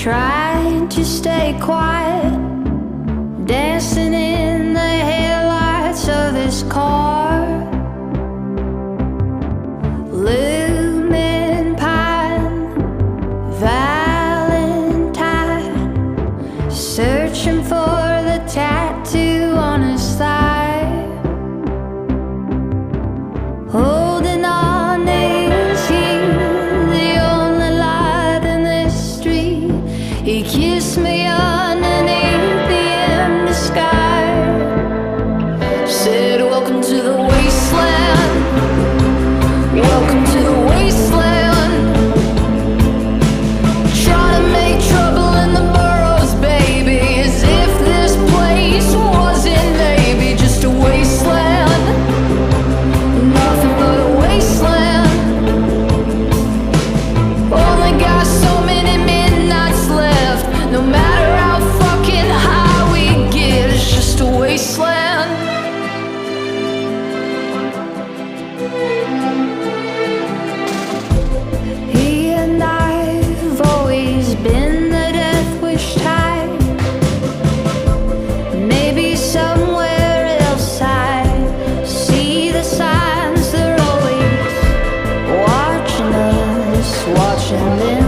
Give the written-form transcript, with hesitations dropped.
Trying to stay quiet, dancing in the headlights of his car. Lumen pine, Valentine, searching for the tattoo on his thigh. Holding on is he, the only light in this street. He kissed me underneath the empty sky. Said, welcome to the wasteland. Welcome to the wasteland. Trying to make trouble in the boroughs, baby, as if this place wasn't maybe just a wasteland. Nothing but a wasteland. Only got so many midnights left. No matter how fucking high we get, it's just a wasteland. He and I've always been the death wish type. Maybe somewhere else I see the signs. They're always watching us, watching them.